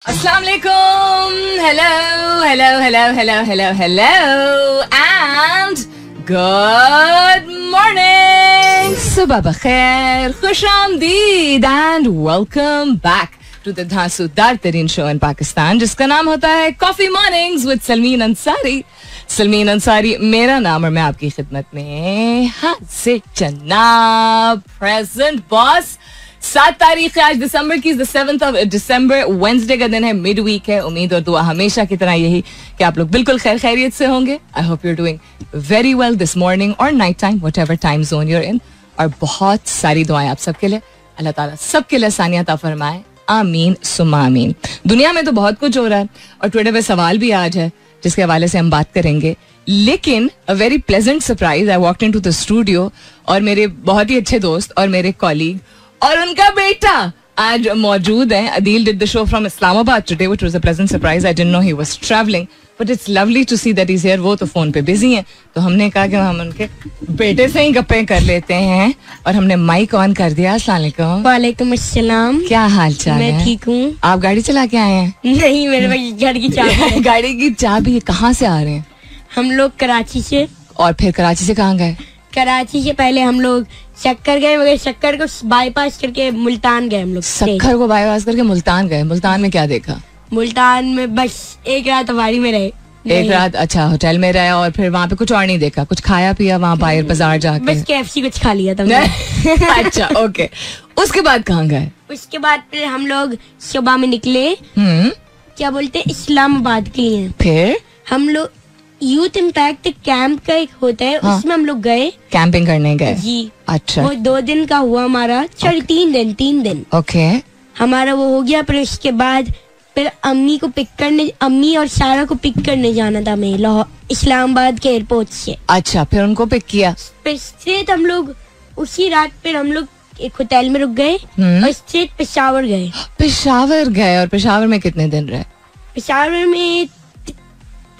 Assalamu alaikum. Hello, and good morning. Subah bakhair, khush आमदीद and welcome back to the धांसूदार तरीन show in Pakistan, जिसका नाम होता है Coffee Mornings with Salmeen Ansari. Salmeen Ansari मेरा नाम और मैं आपकी खिदमत में हाजिर जनाब. Present boss. 7 तारीख है आज दिसंबर की, 7th of December, वेंसडे का दिन है, मिड वीक है. उम्मीद और दुआ हमेशा की तरह यही कि आप लोग बिल्कुल खैर खैरियत से होंगे. I hope you are doing very well this morning और night time, whatever time zone you are in. और बहुत सारी दुआएं आप सबके लिए. अल्लाह ताला सबके लिए आसानियां अता फरमाए. आमीन सुम्मा आमीन. दुनिया में तो बहुत कुछ हो रहा है और ट्विटर पे सवाल भी आज है जिसके हवाले से हम बात करेंगे. लेकिन a very pleasant surprise. I walked into the studio और मेरे बहुत ही अच्छे दोस्त और मेरे कॉलीग और उनका बेटा आज मौजूद हैं. Adeel did the show from Islamabad today, which was a pleasant surprise. I didn't know he was travelling, but it's lovely to see that he is here. वो तो फोन पे बिजी हैं, तो हमने कहा कि हम उनके बेटे से ही गप्पे कर लेते हैं और हमने माइक ऑन कर दिया. अस्सलाम वालेकुम. वालेकुम अस्सलाम. क्या हाल चाल है? मैं ठीक हूँ. आप गाड़ी चला के आए हैं? नहीं, मेरे पास घर की चाबी है. गाड़ी की चाबी. कहाँ से आ रहे हैं? हम लोग कराची से. और फिर कराची से कहाँ गए? कराची से पहले हम लोग शक्कर गए, मगर शक्कर को बाईपास करके मुल्तान गए. हम लोग शक्कर को बाईपास करके मुल्तान गए. मुल्तान में क्या देखा? मुल्तान में बस एक रात हवारी में रहे. एक रात. अच्छा, होटल में रहे और फिर वहाँ पे कुछ और नहीं देखा? कुछ खाया पिया वहाँ बाहर बाजार जाके? बस KFC कुछ खा लिया था. अच्छा, ओके. उसके बाद कहाँ गए? उसके बाद फिर हम लोग सुबह में निकले. क्या बोलते हैं, इस्लामाबाद के लिए. फिर हम लोग यूथ इम्पैक्ट कैंप का एक होता है. हाँ. उसमें हम लोग गए. कैंपिंग करने गए जी. अच्छा. वो 2 दिन का हुआ हमारा. चल 3 दिन ओके. हमारा वो हो गया. फिर उसके बाद फिर अम्मी और सारा को पिक करने जाना था हमें इस्लामाबाद के एयरपोर्ट से. अच्छा, फिर उनको पिक किया. फिर स्ट्रेट हम लोग उसी रात फिर हम लोग एक होटल में रुक गए और स्ट्रेट पेशावर गए. पेशावर गए. और पेशावर में कितने दिन रहे? पेशावर में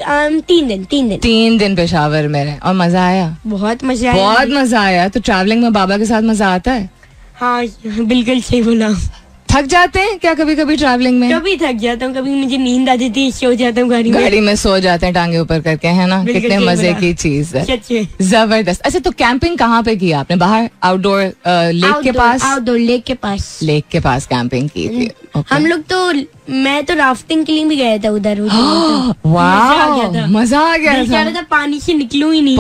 3 दिन पेशावर में रहे. और मजा आया? बहुत मजा आया. बहुत मजा आया. तो ट्रैवलिंग में बाबा के साथ मजा आता है? हाँ, बिल्कुल सही बोला. थक जाते हैं क्या कभी कभी ट्रैवलिंग में? कभी थक जाता हूँ, कभी मुझे नींद आ जाती है, सो जाता हूँ गाड़ी में सो जाते हैं टांगे ऊपर करके, है ना? कितने मजे की चीज है. जबरदस्त. अच्छा, तो कैंपिंग कहाँ पे की आपने? बाहर आउटडोर लेक के पास? आउटडोर लेक के पास कैंपिंग की थी. हम लोग तो मैं तो राफ्टिंग के लिए भी गया था उधर. वाह, मजा आ गया था. पानी से निकलूं ही नहीं.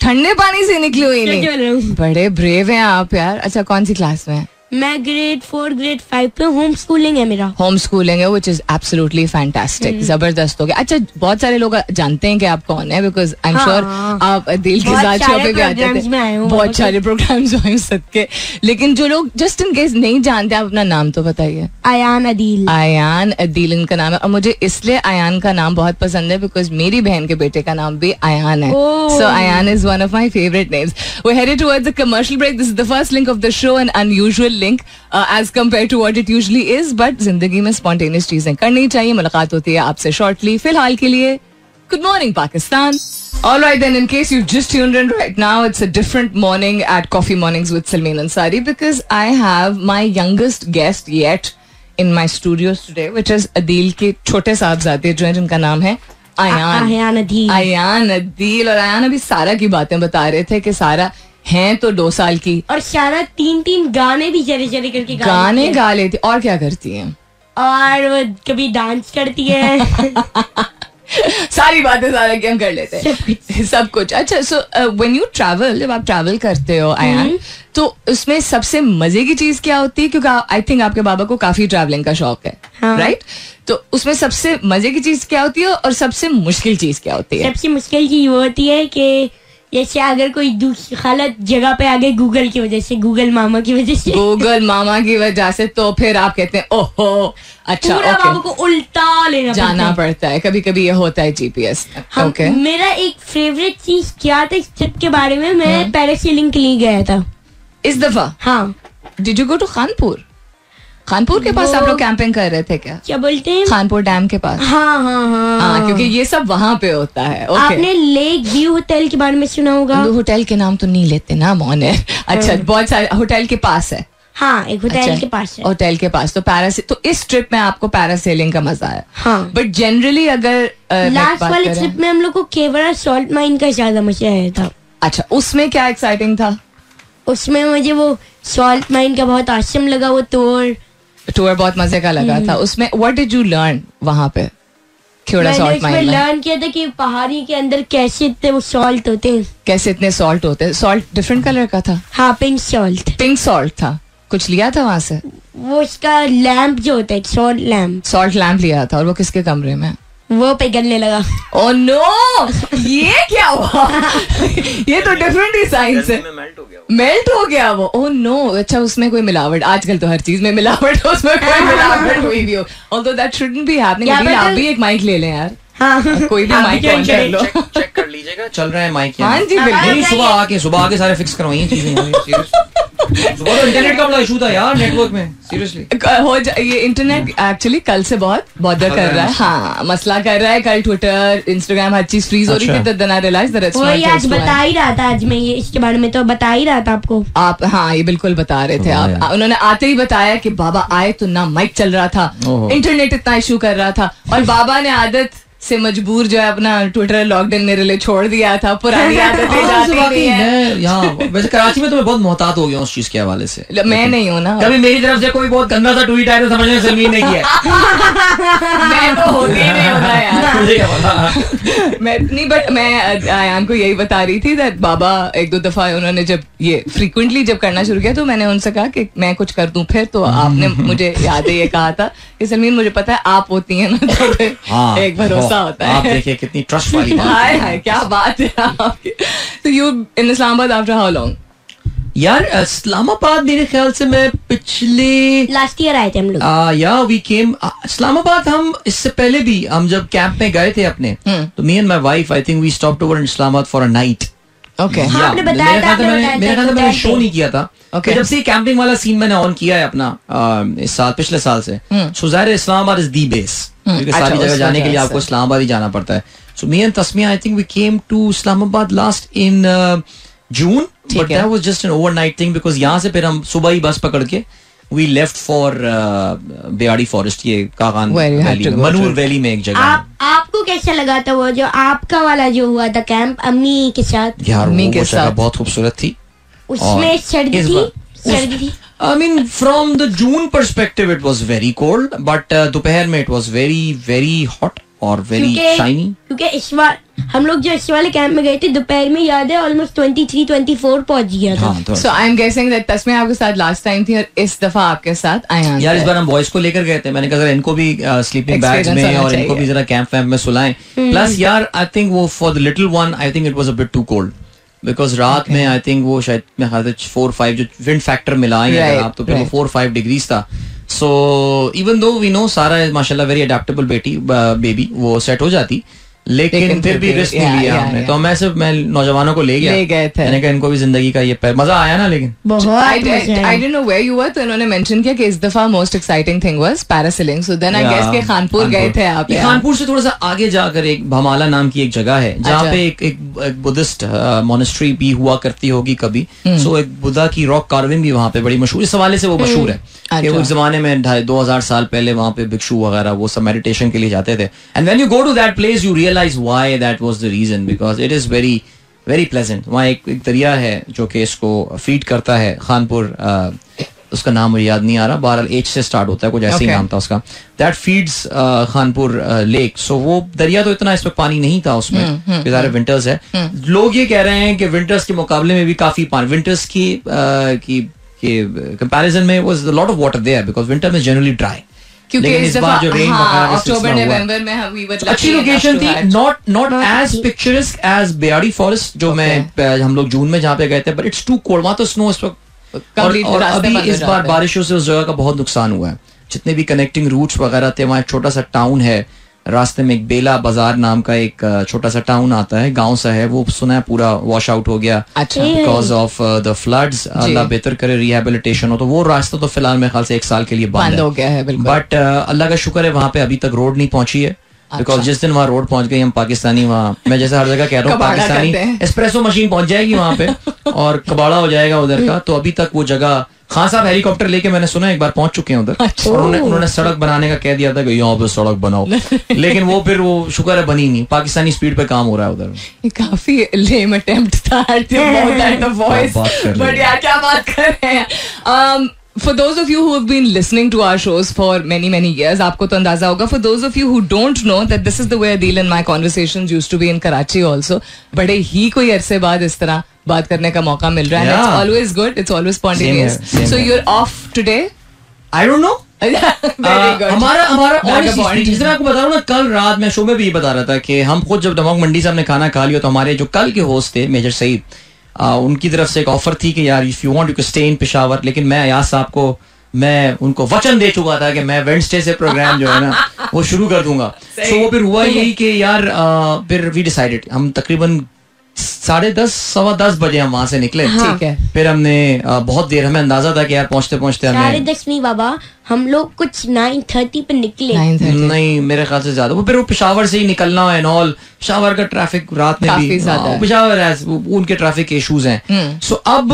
ठंडे पानी से निकलूं ही नहीं. बड़े ब्रेव हैं आप यार. अच्छा, कौन सी क्लास में? मैं ग्रेड 4 ग्रेड 5 पे. होम स्कूलिंग है मेरा. होम स्कूलिंग है, व्हिच इज एब्सोल्युटली फैंटास्टिक. जबरदस्त हो गया. अच्छा, बहुत सारे लोग जानते हैं कि आप कौन है, बिकॉज आई एम श्योर आप दिल के साथ शो पे भी आते थे. बहुत सारे प्रोग्राम्स हुए सबके. लेकिन जो लोग जस्ट इन केस नहीं जानते, आप अपना नाम तो बताइए. आयान अदील. आयान अदील इनका नाम है. और मुझे इसलिए आयान का नाम बहुत पसंद है बिकॉज मेरी बहन के बेटे का नाम भी आयान है. So Ayaan is one of my favourite names. We headed towards the commercial break. This is the first link of the show, an unusual link as compared to what it usually is, but जिंदगी में spontaneous चीजें करनी चाहिए. मुलाकात होती है आपसे shortly. फिलहाल के लिए good morning Pakistan. All right then, in case you just tuned in right now, it's a different morning at Coffee Mornings with Salmeen Ansari because I have my youngest guest yet in my studios today, which is Adil के छोटे साहबजादे जो हैं, जिनका नाम है आयान अदील. और आयान अभी सारा की बातें बता रहे थे कि सारा हैं तो 2 साल की और सारा 3 गाने भी चले करके गाने गा लेती. और क्या करती हैं? और वो कभी डांस करती है. सारी बातें सारा की हम कर लेते हैं. सब कुछ. अच्छा, सो व्हेन यू ट्रैवल, जब आप ट्रैवल करते हो आयान, तो उसमें सबसे मजे की चीज क्या होती है? क्योंकि आई थिंक आपके बाबा को काफी ट्रैवलिंग का शौक है, राइट? तो उसमें सबसे मजे की चीज क्या होती है और सबसे मुश्किल चीज क्या होती है? सबसे मुश्किल चीज वो होती है कि जैसे अगर कोई दूसरी गलत जगह पे आ गए गूगल की वजह से, गूगल मामा की वजह से, तो फिर आप कहते हैं ओहो. अच्छा, बाबू को उल्टा लेना जाना पड़ता है. कभी कभी ये होता है GPS. ओके. मेरा एक फेवरेट चीज क्या था इस ट्रिप के बारे में, मैं पैरासेलिंग के लिए गया था इस दफा. हाँ. Did you go to Khanpur के पास आप लोग कैंपिंग कर रहे थे क्या बोलते हैं? खानपुर डैम के पास. हाँ, क्योंकि ये सब वहाँ पे होता है. आपने लेक व्यू होटल के बारे में सुना होगा? होटल के नाम तो नहीं लेते ना मोने. अच्छा, बहुत सारे होटल के पास है. हाँ, एक होटल के पास है। होटल के पास। तो इस ट्रिप में आपको पैरासेलिंग का मजा आया? हाँ। बट जनरली अगर लास्ट वाले ट्रिप में हम लोग को केवड़ा सॉल्ट माइन का ज्यादा मजा आया था। अच्छा, उसमें क्या एक्साइटिंग था? उसमें मुझे वो सॉल्ट माइन का बहुत आसम लगा, वो टूर बहुत मजे का लगा था। उसमें व्हाट डिड यू लर्न वहां पे सॉल्ट माइन में? लर्न किया था कि पहाड़ी के अंदर कैसे इतने वो सॉल्ट होते हैं, कैसे इतने सॉल्ट होते हैं। सॉल्ट डिफरेंट कलर का था? हाँ, पिंक सॉल्ट था। कुछ लिया था वहां से? वो इसका लैंप जो होता है, सॉल्ट लैंप लिया था। और वो किसके कमरे में? वो पिघलने लगा। ओह नो, ये क्या हुआ? ये तो डिफरेंट ही साइंस है। मेल्ट हो गया वो। ओह नो, अच्छा, उसमें कोई मिलावट? आजकल तो हर चीज में मिलावट, उसमें कोई मिलावट हुई भी हो। Although that shouldn't be happening. आप भी एक माइक ले लें यार। हाँ, कोई भी माइक ऑन कर लो। चेक कर लीजिएगा, चल रहा है माइक। हाँ जी, बिल्कुल। सुबह आके सारे फिक्स करवाइए चीजें। सुबह तो इंटरनेट का बड़ा इशू था यार, नेटवर्क में सीरियसली ये इंटरनेट एक्चुअली कल से बहुत बॉदर कर रहा है। हाँ, मसला कर रहा है। कल ट्विटर, इंस्टाग्राम, हर चीज फ्रीज हो रही थी। Then I realised that it's not just आज बता ही रहा था। आज मैं ये इसके बारे में तो बता ही रहा था आपको। आप हाँ, ये बिल्कुल बता रहे थे आप। उन्होंने आते ही बताया कि बाबा आए तो ना माइक चल रहा था, इंटरनेट इतना इशू कर रहा था, और बाबा ने आदत से मजबूर जो है अपना ट्विटर लॉकडाउन मेरे लिए छोड़ दिया था। पुरानी आदतें जाती नहीं है। यहाँ वैसे कराची में तो मैं बहुत मोहतात हो गया उस चीज के हवाले से। मैं नहीं हूँ ना। कभी मेरी तरफ से कोई बहुत गंदा सा ट्वीट आया तो समझने सलमीन ने किया। मैं तो होती नहीं होता यार। मैं नहीं, बट मैं आयान को यही बता रही थी दैट बाबा एक दो दफा उन्होंने जब ये फ्रीक्वेंटली जब करना शुरू किया तो मैंने उनसे कहा कि मैं कुछ कर दूं फिर। तो आपने मुझे याद है ये कहा था कि सलमीन मुझे पता है आप होती हैं ना, तो एक भरोसा होता है। आप देखिए कितनी ट्रस्ट वाली बात है। हाय क्या बात है आपकी। तो you in Islamabad after how long? यार इस्लामाबाद मेरे ख्याल से मैं पिछले लास्ट ईयर आए थे हम लोग। या वी केम इस्लामाबाद। हम इससे पहले भी हम जब कैंप में गए थे अपने, तो me and my wife I think we stopped over in Islamabad for a night. Okay, आपने बताया था। मेरे ख्याल से मैंने शो नहीं किया था। Okay. जब से कैंपिंग वाला सीन मैंने ऑन किया है अपना इस साल, पिछले साल से, सो ज़ाहिर है इस्लामाबाद इज दी बेस, क्योंकि सारी जगह जाने के लिए आपको इस्लामाबाद ही जाना पड़ता है। So me and Tasmia I think we came to Islamabad last in June, but that was just an overnight thing because यहाँ से फिर हम सुबह ही बस पकड़ के we left for Beyadi forest, ये कागान वैली, मनूर वैली में एक जगह। आपको कैसा लगा था वो जो आपका वाला जो हुआ था कैंप अम्मी के साथ? यार वो जगह बहुत खूबसूरत थी। उसमें सर्दी थी। I mean, from the June perspective, it was very cold, but दोपहर में it was very, very hot और very shiny. क्योंकि इस बार हम लोग जो इस वाले कैंप में गए थे दोपहर में, याद है ऑलमोस्ट 23-24 पहुंच गया था। So I'm guessing that तस्मीया आपके साथ लास्ट टाइम थी और इस दफा आपके साथ आया। यार इस बार हम बॉयज को लेकर गए थे। मैंने कहा इनको भी स्लीपिंग बैग्स में और इनको भी जरा कैंप वैम्प में सुलाएं। प्लस यार आई थिंक वो for the little one I think it was a bit too cold because रात में आई थिंक वो शायद 4-5 जो विंड फैक्टर मिला आप तो फिर वो 4-5 डिग्रीज था। So even though we know सारा माशाल्लाह वेरी अडेप्टेबल बेबी वो सेट हो जाती, लेकिन फिर भी रिस्क नहीं लिया हमने। तो मैं नौजवानों को ले गए थे। मैंने कहा इनको भी जिंदगी का ये मजा आया ना, लेकिन I didn't know where you were. तो इन्होंने मेंशन किया कि इस दफा most exciting thing was parasailing. So then I guess के खानपुर गए थे आप। खानपुर से थोड़ा सा आगे जाकर एक भमाला नाम की एक जगह है जहाँ पे एक बुद्धिस्ट मोनेस्ट्री भी हुआ करती होगी कभी। सो एक बुद्धा की रॉक कार्विंग भी वहाँ पे बड़ी मशहूर, इस हवाले से वो मशहूर है कि उस जमाने में 2500 साल पहले वहाँ पे भिक्षु वगैरह वो सब मेडिटेशन के लिए जाते थे। And when you go to that place you realise why that was the reason, because it is very very pleasant. वहाँ एक दरिया है जो कि इसको फीड करता है खानपुर, उसका नाम मुझे याद नहीं आ रहा, बहरहाल एच से स्टार्ट होता है, कुछ ऐसे ही नाम था उसका। That feeds Khanpur lake. So वो दरिया तो इतना इसमें पानी नहीं था उसमें, बेचारे विंटर्स है। लोग ये कह रहे हैं कि विंटर्स के मुकाबले में भी काफी पानी, विंटर्स की कंपैरिजन में was a lot of water there because winter में जनरली ड्राई। क्योंकि इस बार जो रेन अक्टूबर नवंबर में हम अच्छी लोकेशन थी, not as picturesque as Beyadi forest जो हम लोग जून में जहाँ पे गए थे, बट इट्स टू कोल्ड। वहाँ तो स्नो इस वक्त और अभी इस बार बारिशों से उस जगह का बहुत नुकसान हुआ है। जितने भी कनेक्टिंग रूट्स वगैरह थे, वहाँ एक छोटा सा टाउन है रास्ते में, एक बेला बाजार नाम का एक छोटा सा टाउन आता है, गांव सा है, वो सुना है पूरा वॉश आउट हो गया बिकॉज ऑफ द फ्लड्स। अल्लाह बेहतर करे रिहेबिलिटेशन हो, तो वो रास्ता तो फिलहाल मेरे ख्याल से 1 साल के लिए बंद हो गया है। बट अल्लाह का शुक्र है वहाँ पे अभी तक रोड नहीं पहुंची है, बिकॉज जिस दिन वहाँ रोड पहुंच गई हम पाकिस्तानी, वहाँ मैं जैसे हर जगह कह रहा हूँ पाकिस्तानी एस्प्रेसो मशीन पहुंच जाएगी वहाँ पे और कबाड़ा हो जाएगा उधर का। तो अभी तक वो जगह खान साहब हेलीकॉप्टर लेके मैंने सुना एक बार पहुंच चुके हैं उधर, और उन्होंने सड़क बनाने का कह दिया था कि यहाँ पे सड़क बनाओ, लेकिन वो फिर वो शुक्र है बनी नहीं, पाकिस्तानी स्पीड पे काम हो रहा है उधर. ये काफी लेम अटेम्प्ट था वॉइस, बट यार क्या बात कर रहे हैं. For those of you who have been listening to our shows for many years, आपको तो अंदाजा होगा. For those of you who don't know that this is the way Adil and my conversations used to be in Karachi also. बड़े ही कोई अरसे बाद इस तरह बात करने का मौका मिल रहा है. It's always good. It's always spontaneous. So you're off today? I don't know. हमारा जैसे मैं आपको बता रहा हूँ ना, कल रात मैं शो में भी ये बता रहा था कि हम खुद जब दमोग मंडी से हमने खाना खा लिया तो हमारे जो कल के होस्ट थे मेजर सईद, उनकी तरफ से एक ऑफर थी कि यार if you want you can stay in Peshawar, लेकिन मैं अयाज साहब को मैं उनको वचन दे चुका था कि मैं वेडनेसडे से प्रोग्राम जो है ना वो शुरू कर दूंगा. सो वो फिर हुआ यही कि यार फिर वी डिसाइडेड, हम तकरीबन 10:30 सवा 10 बजे हम वहां से निकले. ठीक है. फिर हमने बहुत देर, हमें अंदाजा था कि यार पहुंचते पहुंचते हमें 10:30 नहीं बाबा, हम लोग कुछ 9:30 पे निकले. नहीं मेरे ख्याल से ज्यादा. वो फिर वो पेशावर से ही निकलना एंड ऑल, पेशावर का ट्रैफिक रात में भी पेशावर है, उनके ट्रैफिक के इश्यूज हैं. सो अब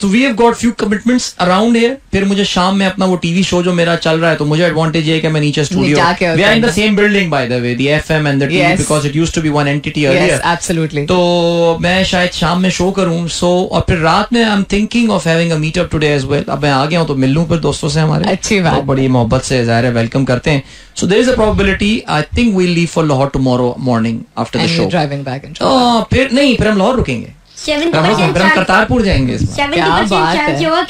तो we have got few commitments around here. फिर मुझे शाम में अपना वो टीवी शो जो मेरा चल रहा है, तो मुझे एडवांटेज ये है कि मैं नीचे studio, we are in the same building by the way, the FM and the TV, because it used to be one entity earlier. Absolutely. तो मैं शायद शाम में शो करूं. सो और फिर रात में I am thinking of having a meetup today as well. अब मैं आ गया हूं तो मिल लूं फिर दोस्तों से हमारे. अच्छी बात. बड़ी मोहब्बत से ज़ाहिर है वेलकम करते हैं. So there is a probability I think we will leave for Lahore tomorrow morning after the show. Driving back in. फिर नहीं, फिर हम लाहौर रुकेंगे, फिर हम करतारपुर जाएंगे.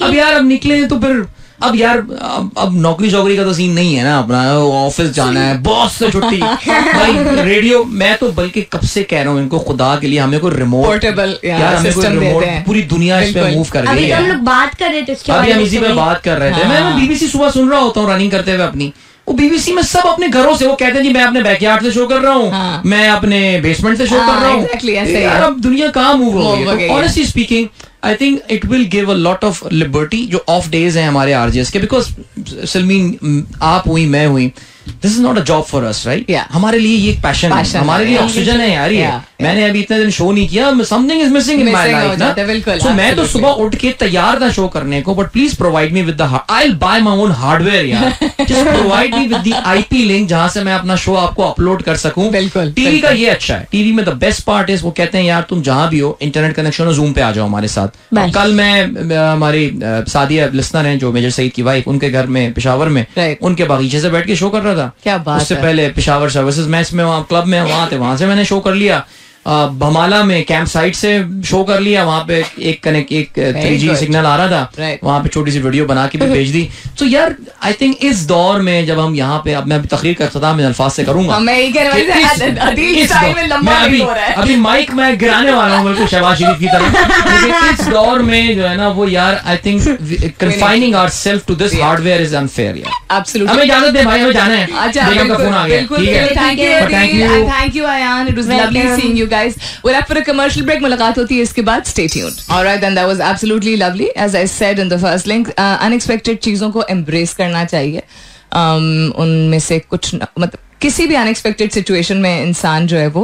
अब यार अब निकले तो फिर अब यार अब नौकरी का तो सीन नहीं है ना अपना, ऑफिस जाना है, बॉस से छुट्टी. भाई रेडियो, मैं तो बल्कि कब से कह रहा हूँ इनको, खुदा के लिए हमें कोई रिमोट पोर्टेबल यार, हमें कोई रिमोट, पूरी दुनिया इस पे मूव कर रही है. हम लोग बात कर रहे थे, अभी हम इसी पे बात कर रहे थे. मैं बीबीसी सुबह सुन रहा होता हूँ रनिंग करते हुए अपनी, वो बीबीसी में सब अपने घरों से वो कहते हैं जी मैं अपने बैकयार्ड से शो कर रहा हूँ, मैं अपने बेसमेंट से शो कर रहा हूँ. यार अब दुनिया कहाँ मूव हो गई है. Honestly speaking I think it will give a lot of liberty जो ऑफ डेज हैं हमारे आरजेस के, बिकॉज सलमीन आप हुई मैं हुई, this is not a job for us right. हमारे लिए ये एक पैशन है, हमारे लिए ऑक्सीजन है यार. ये मैंने अभी इतने दिन शो नहीं किया, something is missing in my life ना. सो मैं तो सुबह उठ के तैयार था शो करने को, but please provide me with the, I will buy my own hardware यार. Just provide me with the IP link जहां से मैं अपना शो आपको अपलोड कर सकूं. टीवी का ये अच्छा है, टीवी में द बेस्ट पार्ट इज वो कहते हैं यार तुम जहां भी हो इंटरनेट कनेक्शन हो, जूम पे आ जाओ हमारे साथ. कल मैं हमारी सादिया लिसनर हैं जो मेजर सईद की वाइफ, उनके घर में पेशावर में उनके बागीचे से बैठ के शो कर रहा था. क्या बात. उससे पहले पेशावर सर्विसेज मैच में वहाँ क्लब में वहाँ थे, वहां से मैंने शो कर लिया. भमाला में कैंप साइट से शो कर लिया, वहाँ पे एक 3G सिग्नल आ रहा था, वहाँ पे छोटी सी वीडियो बना के भी भेज दी. तो यार आई थिंक इस दौर में जब हम यहाँ पे, अब मैं तकरीर का इख्तिताम अल्फाज से करूंगा, अभी माइक मैं गिराने वाला हूँ बिल्कुल शहबाज शरीफ की तरह, लेकिन इस दौर में जो है ना वो यार I think confining ourselves to this hardware is unfair यार. एब्सोल्युटली. हमें इजाजत दे भाई, हमें जाना है. बेगम का फोन आ गया. ठीक है, thank you Ayan, it was lovely seeing you guys. We're up for a commercial break. मुलाकात होती है इसके बाद. Stay tuned. All right, then that was absolutely lovely. As I said in the first link, unexpected चीजों को embrace करना चाहिए. उनमें से कुछ मतलब किसी भी अनएक्सपेक्टेड सिचुएशन में इंसान जो है वो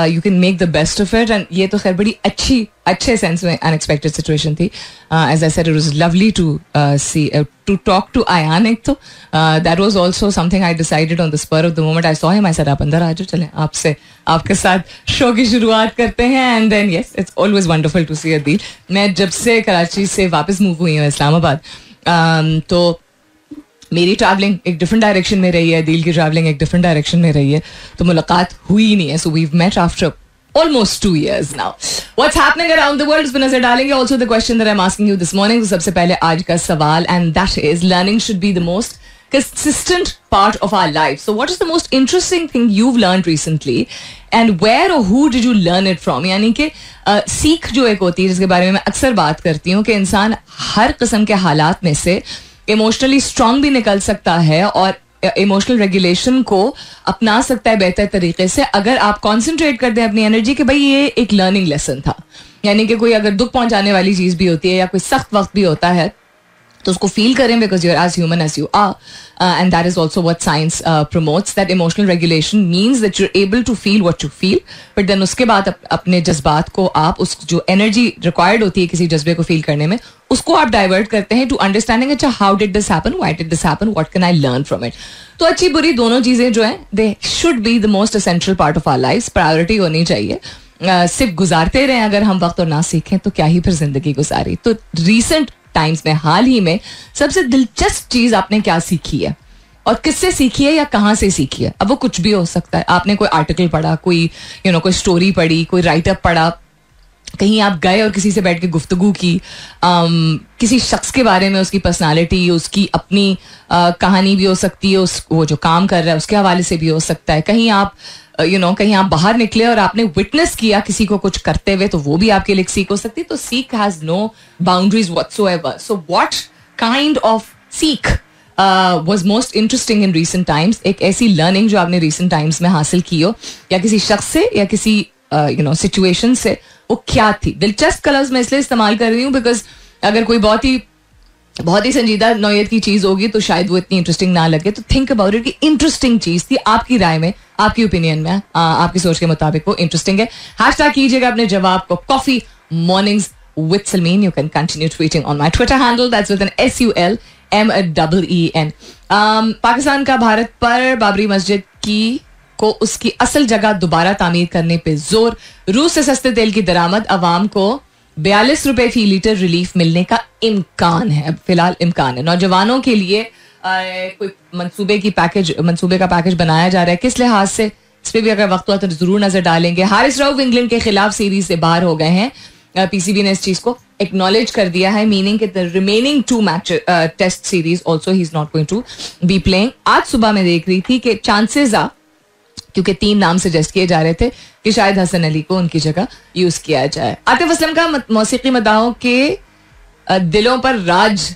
you can make the best of it. And ये तो खैर बड़ी अच्छे सेंस में अनएक्सपेक्टेड सिचुएशन थी. As I said, it was lovely to see to talk to Ayan. एक तो that was also something I decided on the spur of the moment. I saw him, I said आप अंदर आ जाओ, चलें आपसे आपके साथ शो की शुरुआत करते हैं. And then yes, it's always wonderful to see Adeel. मैं जब से कराची से वापस मूव हुई हूँ इस्लामाबाद, तो मेरी ट्रैवलिंग एक डिफरेंट डायरेक्शन में रही है, दिल की ट्रैवलिंग एक डिफरेंट डायरेक्शन में रही है, तो मुलाकात हुई नहीं है. So we met after almost 2 years now. What's happening around the world? इस पर नजर डालेंगे. Also the question that I'm asking you this morning. तो सबसे पहले आज का सवाल, and that is learning should be the most consistent part of our life. So what is the most interesting thing you've learned recently and where or who did you learn it from? यानी कि सीख जो एक होती है जिसके बारे में मैं अक्सर बात करती हूँ कि इंसान हर किस्म के हालात में से इमोशनली स्ट्रांग भी निकल सकता है और इमोशनल रेगुलेशन को अपना सकता है बेहतर तरीके से अगर आप कॉन्सेंट्रेट कर दें अपनी एनर्जी कि भाई ये एक लर्निंग लेसन था. यानी कि कोई अगर दुख पहुंचाने वाली चीज भी होती है या कोई सख्त वक्त भी होता है तो उसको फील करें, because you are as human as you are. And that is also what science promotes, that emotional regulation means that you are able to feel what you feel, but then उसके बाद अपने जज्बात को आप उस जो energy required होती है किसी जज्बे को फील करने में उसको आप डाइवर्ट करते हैं टू अंडरस्टैंडिंग अच्छा how did this happen, why did this happen, what can I learn from it. तो अच्छी बुरी दोनों चीजें जो है they should be the most essential part of our life. Priority होनी चाहिए. सिर्फ गुजारते रहे अगर हम वक्त और ना सीखें तो क्या ही फिर जिंदगी गुजारी. तो रिसेंट टाइम्स में, हाल ही में सबसे दिलचस्प चीज आपने क्या सीखी है और किससे सीखी है या कहाँ से सीखी है? अब वो कुछ भी हो सकता है. आपने कोई आर्टिकल पढ़ा, कोई कोई स्टोरी पढ़ी, कोई राइटअप पढ़ा, कहीं आप गए और किसी से बैठ के गुफ्तगू की, किसी शख्स के बारे में, उसकी पर्सनालिटी, उसकी अपनी कहानी भी हो सकती है, वो जो काम कर रहा है उसके हवाले से भी हो सकता है. कहीं आप कहीं आप बाहर निकले और आपने विटनेस किया किसी को कुछ करते हुए, तो वो भी आपके लिए सीख हो सकती है. तो सीख has no boundaries whatsoever. So what kind of सीख was most interesting in recent times? एक ऐसी लर्निंग जो आपने recent times में हासिल की हो, या किसी शख्स से या किसी सिचुएशन से, वो क्या थी? दिलचस्प का लफ्ज मैं इसलिए इस्तेमाल कर रही हूँ बिकॉज अगर कोई बहुत ही संजीदा नौयत की चीज होगी तो शायद वो इतनी इंटरेस्टिंग ना लगे. तो थिंक अबाउट इट कि इंटरेस्टिंग चीज थी आपकी राय में, आपकी ओपिनियन में, आपकी सोच के मुताबिक वो इंटरेस्टिंग है. हैशटैग कीजिएगा अपने जवाब को coffee mornings with Sulmeen. You can continue tweeting on my Twitter handle, that's with an SULMEEN. Pakistan का भारत पर बाबरी मस्जिद को उसकी असल जगह दोबारा तामीर करने पे जोर. रूस से सस्ते तेल की दरामद, अवाम को 42 रुपए फी लीटर रिलीफ मिलने का इम्कान है. फिलहाल इम्कान है. नौजवानों के लिए कोई मंसूबे का पैकेज बनाया जा रहा है. किस लिहाज से, इस पर भी अगर वक्त हुआ तो जरूर नजर डालेंगे. हारिस रऊफ इंग्लैंड के खिलाफ सीरीज से बाहर हो गए हैं. PCB ने इस चीज को एक्नॉलेज कर दिया है, meaning the remaining 2 match test series also he is not going to be playing. आज सुबह मैं देख रही थी कि चांसेस आ, क्योंकि 3 नाम सजेस्ट किए जा रहे थे कि शायद हसन अली को उनकी जगह यूज किया जाए. आतिफ असलम का मौसीकी मदाहों के दिलों पर राज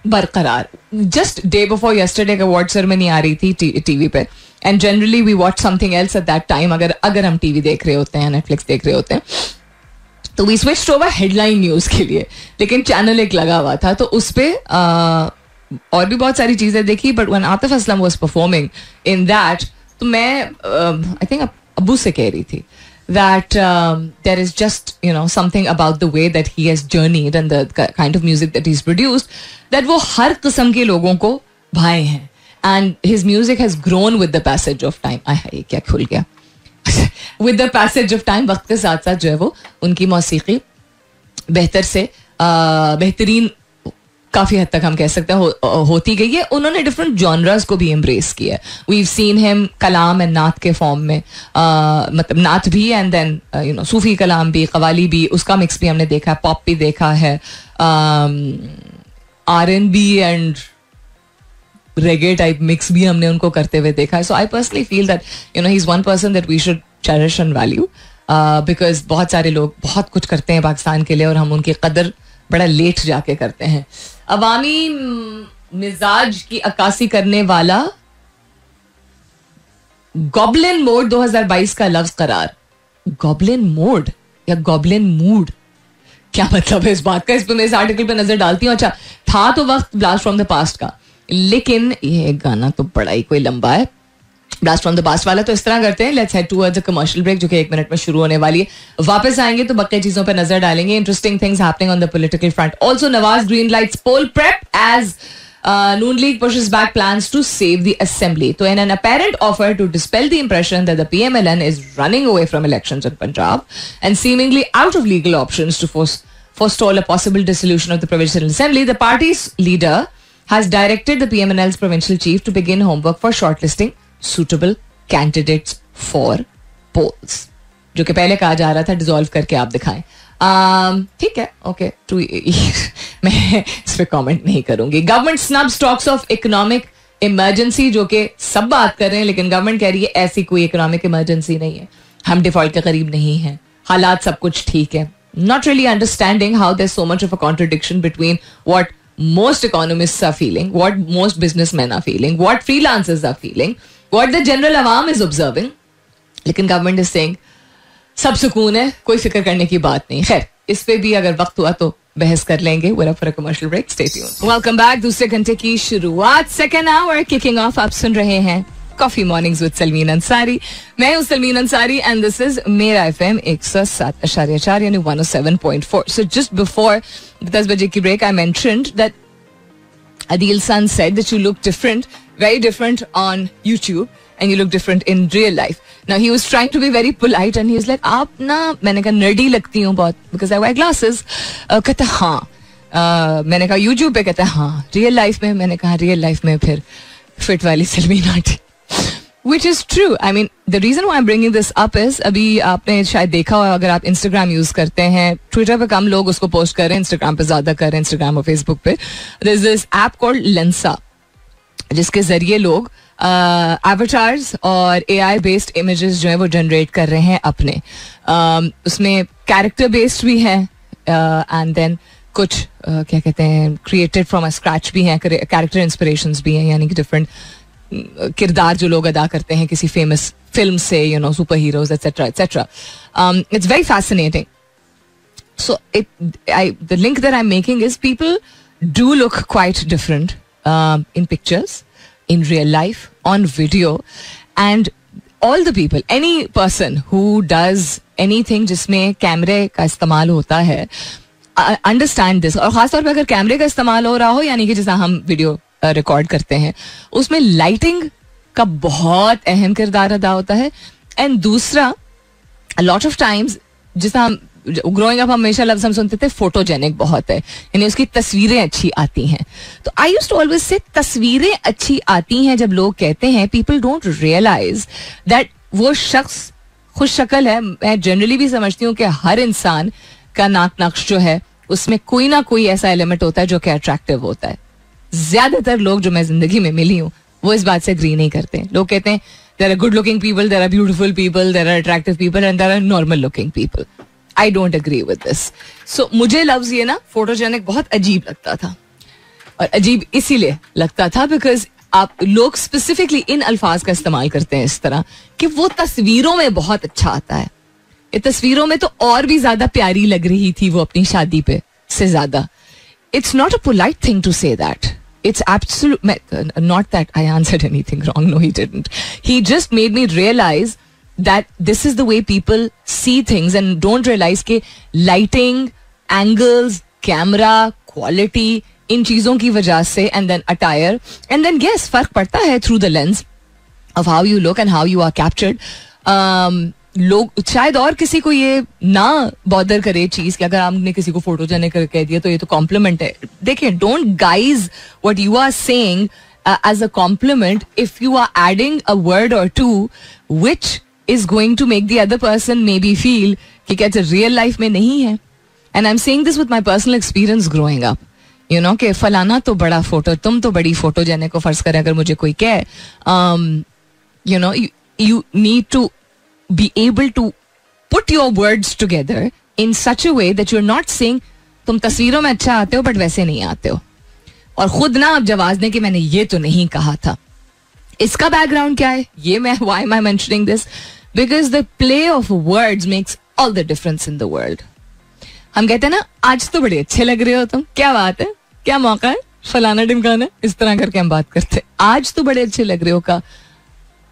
बरकरार. जस्ट डे बिफोर यस्टरडे का अवार्ड सेरेमनी आ रही थी टीवी पे, and generally we watch something else at that time. अगर हम टीवी देख रहे होते हैं, नेटफ्लिक्स देख रहे होते हैं, तो we switched over headline news के लिए, लेकिन चैनल एक लगा हुआ था तो उस पे और भी बहुत सारी चीजें देखी. But when Atif Aslam was performing in that, तो मैं आई थिंक अब्बू से कह रही थी that there is just something about the way that he has journeyed and the kind of music that he's produced, that वो हर किस्म के लोगों को भाए हैं. And his music has grown with the passage of time. ये क्या खुल गया. With the passage of time, वक्त के साथ साथ जो है वो उनकी मौसीकी बेहतर से बेहतरीन काफी हद तक हम कह सकते हैं होती गई है. उन्होंने डिफरेंट जॉनरास को भी एम्ब्रेस किया है. We've seen him Kalam and नात के फॉर्म में, मतलब नात भी एंड देन सूफी कलाम भी, कवाली भी, उसका मिक्स भी हमने देखा है, पॉप भी देखा है, R&B and reggae type mix भी हमने उनको करते हुए देखा है. So I personally feel that he is one person that we should cherish and value, because बहुत सारे लोग बहुत कुछ करते हैं पाकिस्तान के लिए और हम उनकी कदर बड़ा लेट जाके करते हैं. अवामी मिजाज की अक्कासी करने वाला गॉबलिन मोड 2022 का लफ्ज करार. गॉबलिन मोड या गॉबलिन मूड, क्या मतलब है इस बात का? इस पे मैं इस आर्टिकल पे नजर डालती हूँ. अच्छा, था तो वक्त ब्लास्ट फ्रॉम द पास्ट का, लेकिन ये गाना तो बड़ा ही कोई लंबा है. ब्लास्ट फ्रॉम द पास्ट वाला तो इस तरह करते हैं, let's head towards a commercial break जो कि 1 मिनट में शुरू होने वाली है. वापस आएंगे तो बकी चीजों पर नजर डालेंगे. Interesting things happening on the political front. Also Nawaz green lights poll prep as Noon League pushes back plans to save the assembly. So in an apparent offer to dispel the impression that the PMLN is running away from elections in Punjab and seemingly out of legal options to forestall a possible dissolution of the provincial assembly, the party's leader has directed the PMLN's provincial chief to begin homework for shortlisting suitable candidates for polls. जो कि पहले कहा जा रहा था dissolve करके आप दिखाएं. ठीक है, ओके, मैं इस पे कमेंट नहीं करूंगी. Government snub stocks of economic emergency, जो कि सब बात कर रहे हैं लेकिन गवर्नमेंट कह रही है ऐसी कोई इकोनॉमिक इमरजेंसी नहीं है, हम डिफॉल्ट के करीब नहीं है, हालात सब कुछ ठीक है. Not really understanding how there is so much of a contradiction between what most economists are feeling, what most businessmen are feeling, what freelancers are feeling, what the general awam is observing. लेकिन government is saying सब सुकून है, कोई फिक्र करने की बात नहीं. खैर, इस पे भी अगर वक्त हुआ तो बहस कर लेंगे. We're up for a commercial break. Stay tuned. Welcome back. दूसरे घंटे की शुरुआत, सेकेंड आवर किकिंग ऑफ. आप सुन रहे हैं coffee mornings with Salmeen Ansari. मैं हूं Salmeen Ansari and this is मेरा FM 107.4 यानी 107.4. So just before 10 बजे की break I mentioned that Adil San said that you look different, very different on YouTube and you look different in real life. Now he was trying to be very polite and he was like, आप ना, मैंने कहा nerdy लगती हूँ बहुत because I wear glasses. कहता हाँ. मैंने कहा YouTube पे, कहता हाँ. Real life में, मैंने कहा real life में फिर fit वाली Salmeen aunty. Which is true. I mean, the reason why I'm bringing this up is अभी आपने शायद देखा हो, अगर आप Instagram यूज करते हैं, Twitter पे कम लोग उसको पोस्ट कर रहे हैं, Instagram पे ज्यादा कर रहे हैं, Instagram और Facebook पे. There's this app called Lensa, जिसके जरिए लोग एवटार्स और AI बेस्ड इमेजेस जो है वो जनरेट कर रहे हैं अपने. उसमें कैरेक्टर बेस्ड भी है एंड देन कुछ क्या कहते हैं क्रिएटेड फ्रॉम अ स्क्रैच भी हैं, कैरेक्टर इंस्पिरेशंस भी हैं, यानी कि डिफरेंट किरदार जो लोग अदा करते हैं किसी फेमस फिल्म से, you know, super heroes etcetera etcetera. It's very fascinating. So the link that I'm making is people do look quite different in pictures, in real life, on video, and all the people, any person who does anything जिसमें कैमरे का इस्तेमाल होता है, understand this. और खासतौर पे अगर कैमरे का इस्तेमाल हो रहा हो, यानी कि जैसा हम वीडियो रिकॉर्ड करते हैं, उसमें लाइटिंग का बहुत अहम किरदार अदा होता है. एंड दूसरा, लॉट ऑफ टाइम्स जैसा हम ग्रोइंग अप हमेशा लफ्ज हम सुनते थे फोटोजेनिक बहुत है, यानी उसकी तस्वीरें अच्छी आती हैं. तो I used to always say तस्वीरें अच्छी आती हैं जब लोग कहते हैं, पीपल डोंट रियलाइज दैट वो शख्स खुश शक्ल है. मैं जनरली भी समझती हूँ कि हर इंसान का नाक नक्श जो है उसमें कोई ना कोई ऐसा एलिमेंट होता है जो कि अट्रैक्टिव होता है. ज्यादातर लोग जो मैं जिंदगी में मिली हूँ वो इस बात से एग्री नहीं करते. लोग कहते हैं there are good looking people, there are beautiful people, there are attractive people and there are normal looking people. I don't agree with this. So मुझे लफ्ज ये ना फोटोजेनिक बहुत अजीब लगता था, और अजीब इसीलिए लगता था बिकॉज आप लोग स्पेसिफिकली इन अल्फाज का इस्तेमाल करते हैं इस तरह कि वो तस्वीरों में बहुत अच्छा आता है. ये तस्वीरों में तो और भी ज्यादा प्यारी लग रही थी वो अपनी शादी पे से ज्यादा. It's not a polite thing to say that. It's absolute. Not that I answered anything wrong. No, he didn't. He just made me realize that this is the way people see things and don't realize कि lighting, angles, camera, quality, इन चीजों की वजह से, and then attire, and then yes, फर्क पड़ता है through the lens of how you look and how you are captured. लोग शायद और किसी को ये ना बॉदर करे चीज कि अगर आपने किसी को फोटोजेनिक कह दिया तो ये तो कॉम्प्लीमेंट है. देखिए, don't guys what you are saying as a compliment if you are adding a word or two which is going to make the other person maybe feel कि क्या रियल लाइफ में नहीं है. And I am saying this with my personal experience growing up, you know, कि फलाना तो बड़ा photo, तुम तो बड़ी फोटोजेनिक. को फर्ज करें अगर मुझे कोई कहे, you know, you need to be able to put your words together in such a way that you're not saying तुम तस्वीरों में अच्छा आते हो बट वैसे नहीं आते हो, और खुद ना आप जवाब दें कि मैंने ये तो नहीं कहा था. इसका बैकग्राउंड क्या है, ये मैं why am I mentioning this? Because the play of words makes all the difference in the world. हम कहते हैं ना, आज तो बड़े अच्छे लग रहे हो तुम, क्या बात है, क्या मौका है, फलाना ढिमकाना, इस तरह करके हम बात करते हैं. आज तो बड़े अच्छे लग रहे हो का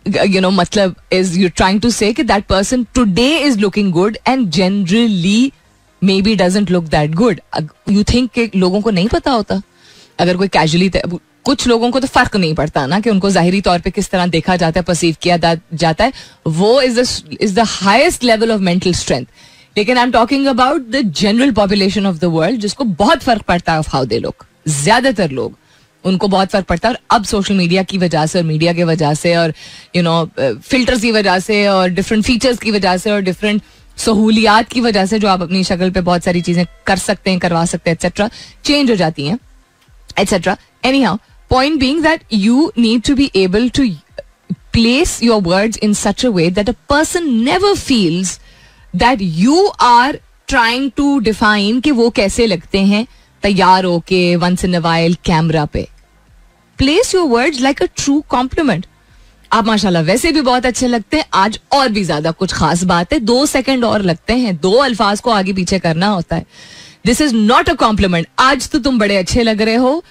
you know matlab is you're trying to say that that person today is looking good and generally maybe doesn't look that good. You think कि लोगों को नहीं पता होता, अगर कोई कैजुअली, कुछ लोगों को तो फर्क नहीं पड़ता ना कि उनको जाहिरी तौर पे किस तरह देखा जाता है, परसीव किया जाता है, वो is the highest level of mental strength. लेकिन I'm talking about the general population of the world जिसको बहुत फर्क पड़ता है of how they look. ज्यादातर लोग उनको बहुत फर्क पड़ता है. और अब सोशल मीडिया की वजह से और मीडिया की वजह से और यू नो फिल्टर्स की वजह से और डिफरेंट फीचर्स की वजह से और डिफरेंट सहूलियात की वजह से जो आप अपनी शक्ल पे बहुत सारी चीजें कर सकते हैं, करवा सकते हैं, एटसेट्रा, चेंज हो जाती हैं, etcetera. Anyhow, point being that you need to be able to place your words in such a way that a person never feels that you are trying to define कि वो कैसे लगते हैं तैयार होके once in a while camera पे. Place your words like a true compliment. आप माशाल्लाह वैसे भी बहुत अच्छे लगते हैं, आज और भी ज्यादा कुछ खास बात है, 2 सेकंड और लगते हैं, 2 अल्फाज को आगे पीछे करना होता है. This is not a compliment. आज तो तुम बड़े अच्छे लग रहे हो,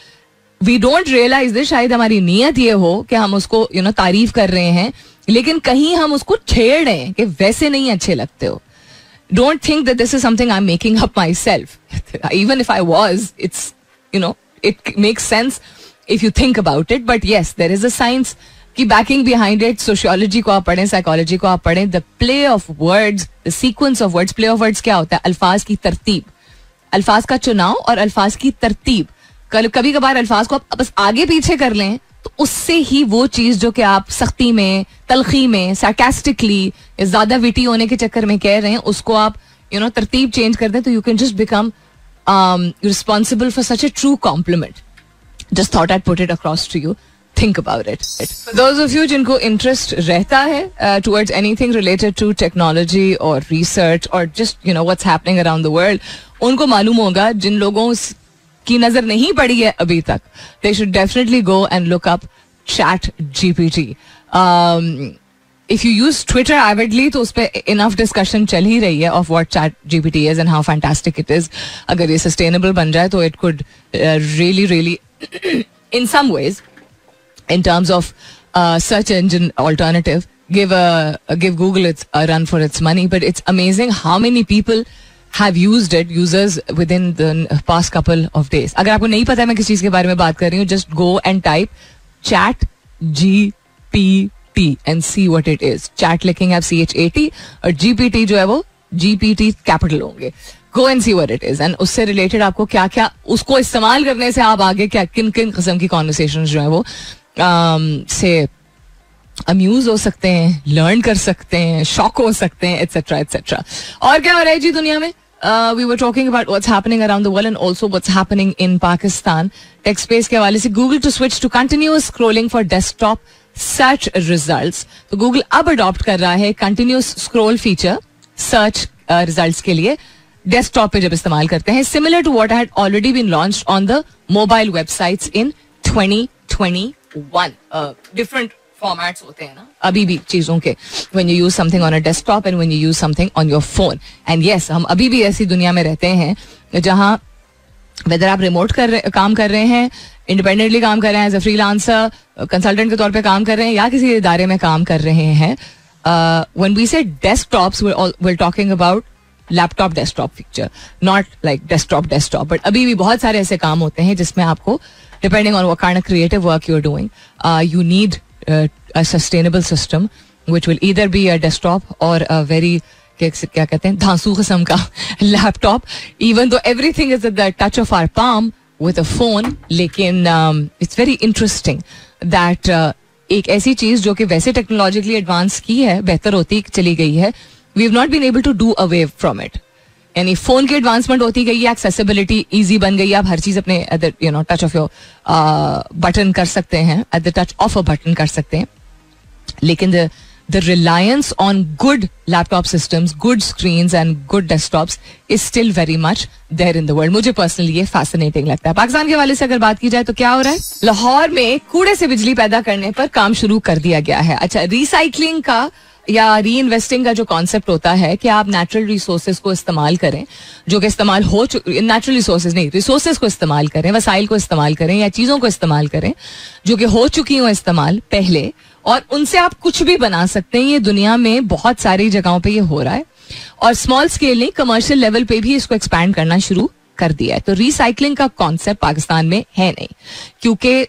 वी डोंट रियलाइज दिस, शायद हमारी नीयत ये हो कि हम उसको तारीफ कर रहे हैं, लेकिन कहीं हम उसको छेड़ रहे हैं कि वैसे नहीं अच्छे लगते हो. Don't think that this is something I'm making up myself. Even if I was, it makes sense if you think about it. But yes, there is a science की backing behind it. Sociology को आप पढ़ें, psychology को आप पढ़ें. The play of words, the sequence of words. Play of words क्या होता है? अल्फाज की तरतीब, अल्फाज का चुनाव और अल्फाज की तरतीब. कभी कभार अल्फाज को आप बस आगे पीछे कर लें तो उससे ही वो चीज जो कि आप सख्ती में, तलखी में, sarcastically, ज्यादा विटी होने के चक्कर में कह रहे हैं, उसको आप तरतीब चेंज कर दें तो you can just become responsible for such a true compliment. Just thought I put it across to you. Think about it. Those of you जिनको इंटरेस्ट रहता है towards anything related to technology और research और just what's happening around the world, उनको मालूम होगा. जिन लोगों की नजर नहीं पड़ी है अभी तक, they should definitely go and look up ChatGPT. If you use Twitter avidly, तो उस पे enough discussion चल ही रही है of what ChatGPT is and how fantastic it is. अगर ये sustainable बन जाए तो it could really in some ways, in terms of search engine alternative, give Google a run for its money. But it's amazing how many people have used it, users within the past couple of days. अगर आपको नहीं पता है मैं किस चीज के बारे में बात कर रही हूँ, just go and type ChatGPT and see what it is. Chat लिखेंगे आप CHAT और GPT जो है वो GPT कैपिटल होंगे. Go and see what it is. And उससे रिलेटेड आपको क्या क्या, उसको इस्तेमाल करने से आप आगे क्या किन किन किस्म की कॉन्वर्सेशंस जो है वो से अम्यूज हो सकते हैं, लर्न कर सकते हैं, शॉक हो सकते हैं, एटसेट्रा एटसेट्रा. और क्या हो रहा है जी दुनिया में? We were talking about what's happening around the world and also what's happening in Pakistan. Tech space के हवाले से Google to switch to continuous scrolling for desktop search results. तो Google अब अडॉप्ट कर रहा है continuous scroll feature search results के लिए desktop पे जब इस्तेमाल करते हैं, similar to what had already been launched on the mobile websites in 2021. Different formats होते हैं ना अभी भी चीजों के, when you use something on a desktop and when you use something on your phone. And yes, हम अभी भी ऐसी दुनिया में रहते हैं जहां whether आप रिमोट काम कर रहे हैं, इंडिपेंडेंटली काम कर रहे हैं, एज अ फ्रीलांसर, कंसल्टेंट के तौर पे काम कर रहे हैं या किसी इदारे में काम कर रहे हैं. when we say desktops, we're talking about laptop desktop feature, not like desktop. But अभी भी बहुत सारे ऐसे काम होते हैं जिसमें आपको, depending on what kind of creative work you are doing, you need a sustainable system which will either be a desktop or a very क्या कहते हैं धांसू किस्म का laptop, even though everything is at the touch of our palm with a phone. लेकिन it's very interesting that एक ऐसी चीज जो कि वैसे टेक्नोलॉजिकली एडवांस की है, बेहतर होती चली गई है, we have not been able to do away from it. यानी फोन की एडवांसमेंट होती गई है, एक्सेसिबिलिटी ईजी बन गई है, आप हर चीज अपने टच ऑफ योर बटन कर सकते हैं, at the touch of a button कर सकते हैं. लेकिन the reliance on good laptop systems, good screens and good desktops is still very much there in the world. मुझे पर्सनली ये fascinating लगता है. पाकिस्तान के हवाले से अगर बात की जाए तो क्या हो रहा है? लाहौर में कूड़े से बिजली पैदा करने पर काम शुरू कर दिया गया है. अच्छा, रिसाइकलिंग का या री इन्वेस्टिंग का जो कॉन्सेप्ट होता है कि आप नेचुरल रिसोर्सेज को इस्तेमाल करें, जो कि इस्तेमाल हो चुके, नेचुरल रिसोर्सेज नहीं, रिसोर्सेज को इस्तेमाल करें, वसाइल को इस्तेमाल करें या चीज़ों को इस्तेमाल करें जो कि हो चुकी हो इस्तेमाल पहले, और उनसे आप कुछ भी बना सकते हैं. ये दुनिया में बहुत सारी जगहों पे ये हो रहा है और स्मॉल स्केल नहीं, कमर्शियल लेवल पे भी इसको एक्सपैंड करना शुरू कर दिया है. तो रिसाइकलिंग का कॉन्सेप्ट पाकिस्तान में है नहीं, क्योंकि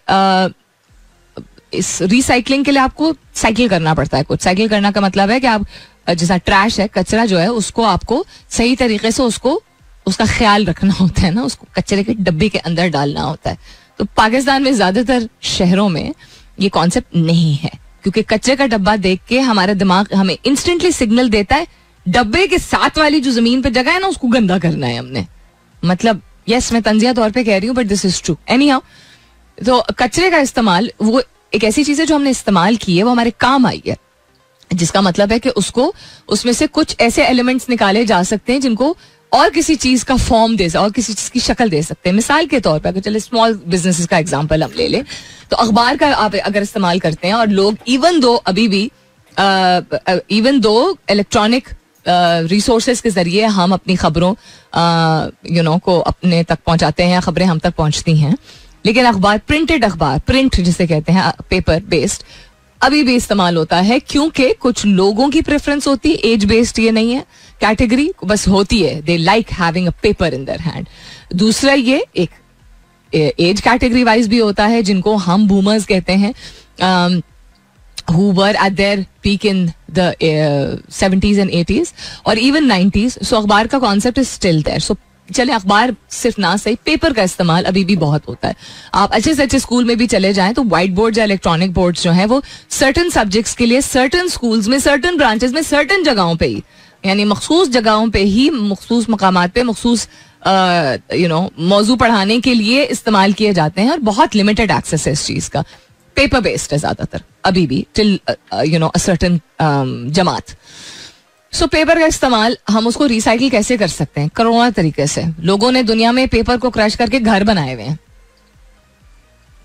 इस रिसाइकलिंग के लिए आपको साइकिल करना पड़ता है. कुछ साइकिल करना का मतलब है कि आप जैसा ट्रैश है, कचरा जो है, उसको आपको सही तरीके से उसका ख्याल रखना होता है ना, उसको कचरे के डब्बे के अंदर डालना होता है. तो पाकिस्तान में ज्यादातर शहरों में ये कॉन्सेप्ट नहीं है, क्योंकि कचरे का डब्बा देख के हमारा दिमाग हमें इंस्टेंटली सिग्नल देता है डब्बे के साथ वाली जो जमीन पे जगह है ना, उसको गंदा करना है हमने. मतलब यस, मैं तंजिया तौर पे कह रही हूँ, but this is true. Anyhow, तो कचरे का इस्तेमाल वो एक ऐसी चीज है जो हमने इस्तेमाल की है, वो हमारे काम आई है, जिसका मतलब है कि उसमें से कुछ ऐसे एलिमेंट्स निकाले जा सकते हैं जिनको और किसी चीज का फॉर्म दे सकते, और किसी चीज की शक्ल दे सकते हैं. मिसाल के तौर पर अगर चले स्मॉल बिजनेसेस का एग्जांपल हम ले लें, तो अखबार का आप अगर इस्तेमाल करते हैं, और लोग इवन दो इलेक्ट्रॉनिक रिसोर्सेज के जरिए हम अपनी खबरों को अपने तक पहुंचाते हैं, खबरें हम तक पहुंचती हैं, लेकिन अखबार, प्रिंटेड अखबार, प्रिंट जिसे कहते हैं, पेपर बेस्ड, अभी भी इस्तेमाल होता है क्योंकि कुछ लोगों की प्रेफरेंस होती है. एज बेस्ड ये नहीं है, कैटेगरी बस होती है, they like having a paper in their hand. दूसरा ये एक एज कैटेगरी वाइज भी होता है जिनको हम बूमर्स कहते हैं, who were at their peak in the 70s and 80s और even 90s. So अखबार का concept is still there. So चले, अखबार सिर्फ ना सही, पेपर का इस्तेमाल अभी भी बहुत होता है. आप अच्छे से अच्छे स्कूल में भी चले जाएं तो व्हाइट बोर्ड या इलेक्ट्रॉनिक बोर्ड्स जो हैं वो सर्टन सब्जेक्ट्स के लिए सर्टन स्कूल्स में, सर्टन ब्रांचेस में, सर्टन जगहों पे ही, यानी मखसूस जगहों पे ही, मखसूस मकामात पे मखसूस मौजू पढ़ाने के लिए इस्तेमाल किए जाते हैं और बहुत लिमिटेड एक्सेस है इस चीज का. पेपर बेस्ड है ज्यादातर अभी भी till a certain Jamaat. So paper का इस्तेमाल हम उसको रिसाइकिल कैसे कर सकते हैं? करोड़ों तरीके से. लोगों ने दुनिया में पेपर को क्रश करके घर बनाए हुए हैं,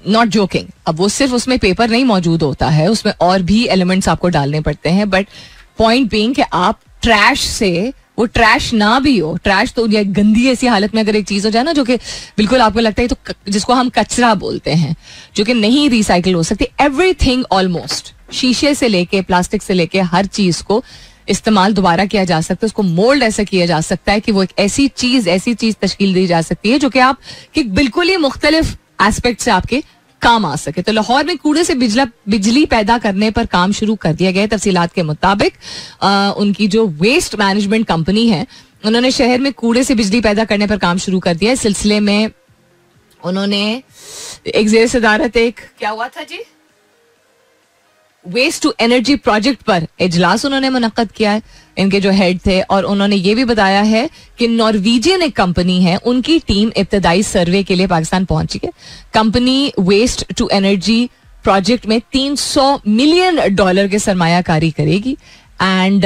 नॉट जोकिंग. अब वो सिर्फ उसमें पेपर नहीं मौजूद होता है, उसमें और भी एलिमेंट्स आपको डालने पड़ते हैं. बट पॉइंट बीइंग कि आप ट्रैश से, वो ट्रैश ना भी हो, ट्रैश तो गंदी ऐसी हालत में अगर एक चीज हो जाए ना जो कि बिल्कुल आपको लगता है, तो जिसको हम कचरा बोलते हैं, जो कि नहीं रिसाइकिल हो सकती, एवरीथिंग ऑलमोस्ट, शीशे से लेके प्लास्टिक से लेके हर चीज को इस्तेमाल दोबारा किया जा सकता है. उसको मोल्ड ऐसा किया जा सकता है कि वो एक ऐसी चीज तश्कील दी जा सकती है जो कि आप कि बिल्कुल ही मुख्तलिफ एस्पेक्ट से आपके काम आ सके. तो लाहौर में कूड़े से बिजली पैदा करने पर काम शुरू कर दिया गया. तफसीलात के मुताबिक उनकी जो वेस्ट मैनेजमेंट कंपनी है, उन्होंने शहर में कूड़े से बिजली पैदा करने पर काम शुरू कर दिया. इस सिलसिले में उन्होंने एक ज़ेर सदारत एक क्या हुआ था जी, वेस्ट टू एनर्जी प्रोजेक्ट पर इजलास उन्होंने मुनक्कद किया है, इनके जो हेड थे. और उन्होंने ये भी बताया है कि नॉर्वेजियन एक कंपनी है, उनकी टीम इब्तदाई सर्वे के लिए पाकिस्तान पहुंची है. Company waste to energy project में $300 मिलियन की सरमायाकारी करेगी. एंड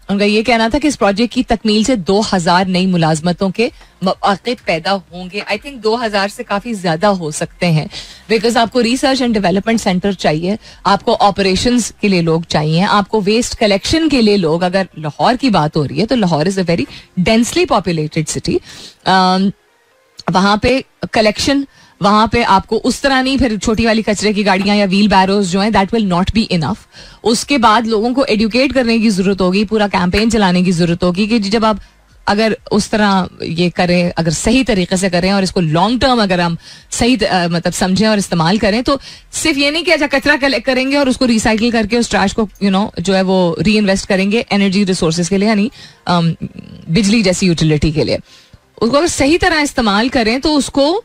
उनका ये कहना था कि इस प्रोजेक्ट की तकमील से 2000 नई मुलाजमतों के मौके पैदा होंगे. आई थिंक 2000 से काफी ज्यादा हो सकते हैं, बिकॉज आपको रिसर्च एंड डेवलपमेंट सेंटर चाहिए, आपको ऑपरेशंस के लिए लोग चाहिए, आपको वेस्ट कलेक्शन के लिए लोग. अगर लाहौर की बात हो रही है तो Lahore is a very densely populated city. वहां पे कलेक्शन, वहां पे आपको उस तरह नहीं, फिर छोटी वाली कचरे की गाड़ियां या व्हील बैरोज जो हैं, that will not be enough. उसके बाद लोगों को एडुकेट करने की जरूरत होगी, पूरा कैंपेन चलाने की जरूरत होगी कि जब आप अगर उस तरह ये करें, अगर सही तरीके से करें और इसको लॉन्ग टर्म अगर हम सही मतलब समझें और इस्तेमाल करें, तो सिर्फ ये नहीं कि अच्छा कचरा कलेक्ट करेंगे और उसको रिसाइकिल करके उस ट्रैश को जो है वो री इन्वेस्ट करेंगे एनर्जी रिसोर्सेज के लिए, यानी बिजली जैसी यूटिलिटी के लिए. उसको अगर सही तरह इस्तेमाल करें तो उसको,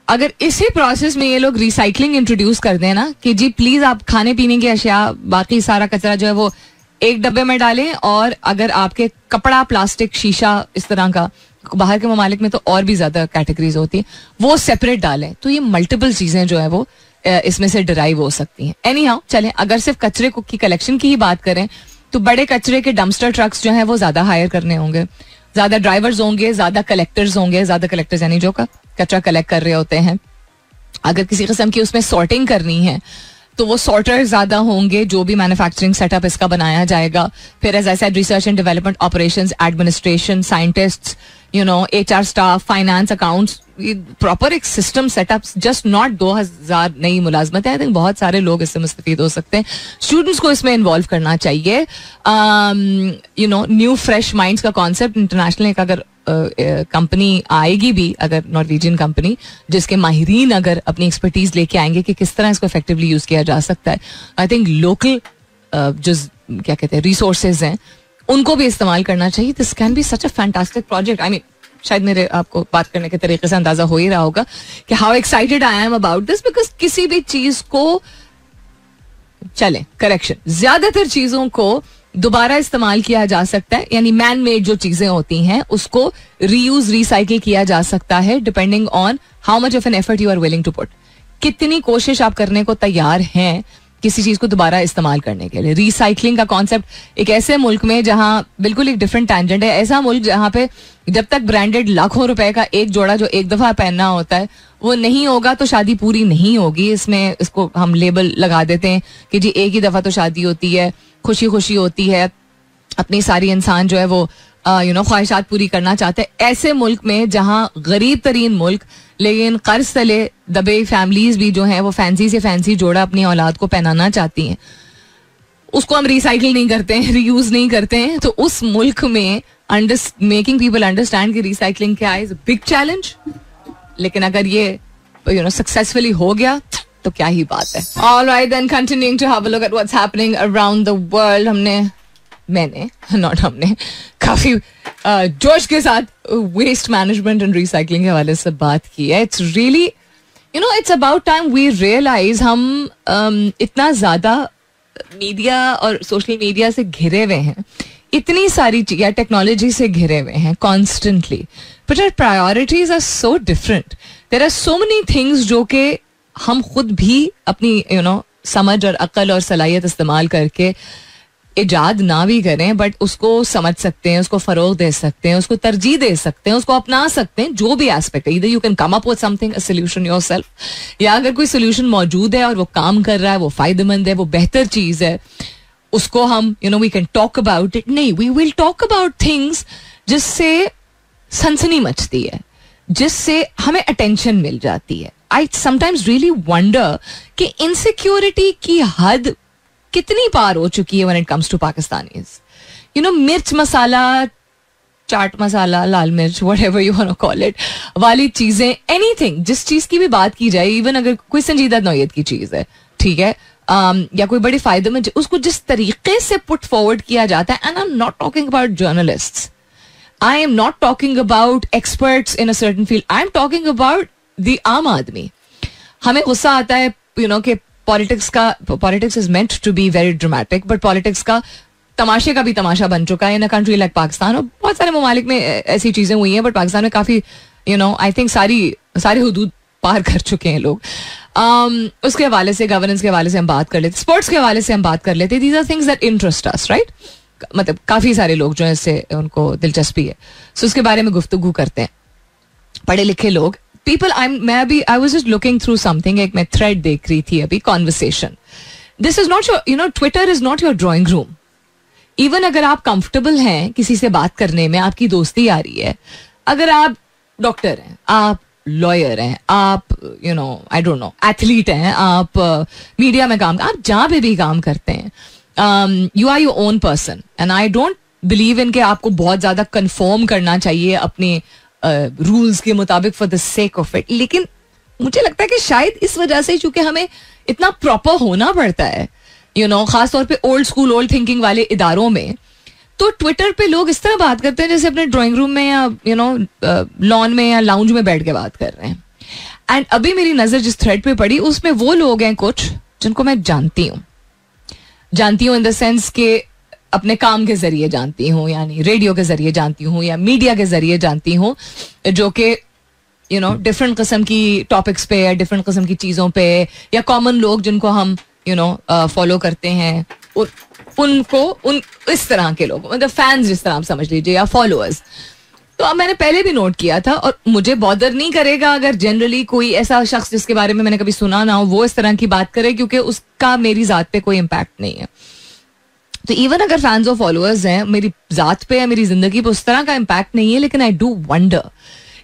अगर इसी प्रोसेस में ये लोग रिसाइकलिंग इंट्रोड्यूस कर दें ना कि जी प्लीज आप खाने पीने की अशिया, बाकी सारा कचरा जो है वो एक डब्बे में डालें, और अगर आपके कपड़ा, प्लास्टिक, शीशा इस तरह का, बाहर के ममालिक में तो और भी ज्यादा कैटेगरीज होती हैं, वो सेपरेट डालें, तो ये मल्टीपल चीजें जो है वो इसमें से डिराइव हो सकती हैं. एनी हाउ चलें, अगर सिर्फ कचरे की कलेक्शन की ही बात करें तो बड़े कचरे के डंपस्टर ट्रक्स जो हैं वो ज्यादा हायर करने होंगे, ज्यादा ड्राइवर्स होंगे, ज्यादा कलेक्टर्स होंगे. ज्यादा कलेक्टर्स यानी जो कचरा कलेक्ट कर रहे होते हैं. अगर किसी किस्म की उसमें सॉर्टिंग करनी है तो वो सॉर्टर ज्यादा होंगे, जो भी मैन्युफैक्चरिंग सेटअप इसका बनाया जाएगा. फिर as I said, research and development, operations, administration, scientists, HR staff, finance, accounts, proper एक सिस्टम सेटअप. जस्ट नॉट 2000 नई मुलाजमत है. आई थिंक बहुत सारे लोग इससे मुस्तफीद हो सकते हैं. स्टूडेंट्स को इसमें इन्वॉल्व करना चाहिए. न्यू फ्रेश माइंड्स का कॉन्सेप्ट इंटरनेशनल एक अगर कंपनी आएगी भी, अगर नॉर्वेजियन कंपनी, जिसके माहिरीन अगर अपनी एक्सपर्टीज लेके आएंगे कि किस तरह इसको इफेक्टिवली यूज किया जा सकता है, आई थिंक लोकल जो क्या कहते हैं रिसोर्सेज हैं उनको भी इस्तेमाल करना चाहिए. This can be such a fantastic project. I mean शायद मेरे आपको बात करने के तरीके से अंदाजा हो ही रहा होगा कि how excited I am about this, because किसी भी चीज को चले करेक्शन, ज्यादातर चीजों को दोबारा इस्तेमाल किया जा सकता है, यानी मैन मेड जो चीजें होती हैं उसको रीयूज, रिसाइकिल किया जा सकता है, depending on how much of an effort you are willing to put. कितनी कोशिश आप करने को तैयार हैं किसी चीज को दोबारा इस्तेमाल करने के लिए. रिसाइकलिंग का कॉन्सेप्ट एक ऐसे मुल्क में जहां बिल्कुल एक डिफरेंट टैंजेंट है, ऐसा मुल्क जहां पे जब तक ब्रांडेड लाखों रुपए का एक जोड़ा जो एक दफा पहनना होता है वो नहीं होगा तो शादी पूरी नहीं होगी. इसमें इसको हम लेबल लगा देते हैं कि जी एक ही दफा तो शादी होती है, खुशी खुशी होती है, अपनी सारी इंसान जो है वो ख्वाहिशात पूरी करना चाहते हैं, ऐसे मुल्क में जहां गरीब तरीन मुल्क लेकिन कर्ज तले दबे फैमिलीज भी जो हैं वो फैंसी से फैंसी जोड़ा अपनी औलाद को पहनाना चाहती हैं, उसको हम रिसाइकिल नहीं करते हैं, रीयूज नहीं करते हैं. तो उस मुल्क में मेकिंग पीपल अंडरस्टैंड कि रिसाइकलिंग क्या है इज अ बिग चैलेंज. लेकिन अगर ये सक्सेसफुली हो गया तो क्या ही बात है. Alright then, continuing to have a look at what's happening around the world. हमने काफी जोश के साथ वेस्ट मैनेजमेंट एंड रिसाइकलिंग के हवाले से बात की है. It's really it's about time we realise हम इतना ज्यादा मीडिया और सोशल मीडिया से घिरे हुए हैं, इतनी सारी या टेक्नोलॉजी से घिरे हुए हैं constantly, but our priorities are so different. There are so many things जो कि हम खुद भी अपनी समझ और अक्ल और सलाहियत इस्तेमाल करके इजाद ना भी करें, बट उसको समझ सकते हैं, उसको फरोग दे सकते हैं, उसको तरजीह दे सकते हैं, उसको अपना सकते हैं, जो भी एस्पेक्ट है. इधर you can come up with something, a solution yourself, या अगर कोई सॉल्यूशन मौजूद है और वो काम कर रहा है, वो फायदेमंद है, वो बेहतर चीज है, उसको हम we can talk about it. नहीं, we will talk about things जिससे सनसनी मचती है, जिससे हमें अटेंशन मिल जाती है. आई समटाइम्स रियली वंडर कि इनसिक्योरिटी की हद कितनी पार हो चुकी है when it comes to Pakistanis. मिर्च मसाला, चाट मसाला, लाल मिर्च, whatever you want to call it, वाली चीजें, एनीथिंग, जिस चीज की भी बात की जाए, इवन अगर कोई संजीदा नौयत की चीज है, ठीक है, या कोई बड़ी फायदेमंद, उसको जिस तरीके से पुट फॉरवर्ड किया जाता है. And I am not talking about journalists, I am not talking about experts in a certain field, I am talking about the आम आदमी. हमें गुस्सा आता है कि politics is meant to be very dramatic, but politics का तमाशे का भी तमाशा बन चुका है in a country like Pakistan. और बहुत सारे ममालिक में ऐसी चीजें हुई हैं, बट पाकिस्तान में काफी आई थिंक सारी हुदूद पार कर चुके हैं लोग. उसके हवाले से, गवर्नेंस के हवाले से हम बात कर लेते, स्पोर्ट्स के हवाले से हम बात कर लेते. These are things that interest us, right. मतलब काफी सारे लोग जो है इससे उनको दिलचस्पी है, सो उसके बारे में गुफ्तगू करते हैं पढ़े लिखे लोग. People, I was just looking through something, एक मैं thread देख रही थी अभी, conversation. This is not your, Twitter is not your drawing room. Even अगर आप comfortable हैं किसी से बात करने में, आपकी दोस्ती आ रही है, अगर आप डॉक्टर हैं, आप लॉयर हैं, आप I don't know, एथलीट हैं, आप मीडिया में काम, आप जहाँ पे भी काम करते हैं, you are your own person. And I don't believe in कि आपको बहुत ज्यादा conform करना चाहिए अपने रूल्स के मुताबिक for the sake of it. लेकिन मुझे लगता है कि शायद इस वजह से, चूंकि हमें इतना प्रॉपर होना पड़ता है, खास तौर पे ओल्ड स्कूल ओल्ड थिंकिंग वाले इदारों में, तो ट्विटर पे लोग इस तरह बात करते हैं जैसे अपने ड्राइंग रूम में या लॉन में या लाउंज में बैठ के बात कर रहे हैं. एंड अभी मेरी नजर जिस थ्रेड पे पड़ी, उसमें वो लोग हैं कुछ जिनको मैं जानती हूँ इन द सेंस के अपने काम के जरिए जानती हूँ, यानी रेडियो के जरिए जानती हूँ या मीडिया के जरिए जानती हूँ, जो कि डिफरेंट किस्म की टॉपिक्स पे या डिफरेंट किस्म की चीज़ों पे, या कॉमन लोग जिनको हम फॉलो करते हैं, उनको इस तरह के लोग, मतलब फैंस जिस तरह आप समझ लीजिए, या फॉलोअर्स. तो अब मैंने पहले भी नोट किया था, और मुझे बॉदर नहीं करेगा अगर जनरली कोई ऐसा शख्स जिसके बारे में मैंने कभी सुना ना हो वो इस तरह की बात करे, क्योंकि उसका मेरी जात पे कोई इम्पैक्ट नहीं है. तो इवन अगर फैंस और फॉलोअर्स हैं, मेरी जात पे या मेरी जिंदगी पे उस तरह का इम्पैक्ट नहीं है. लेकिन आई डू वंडर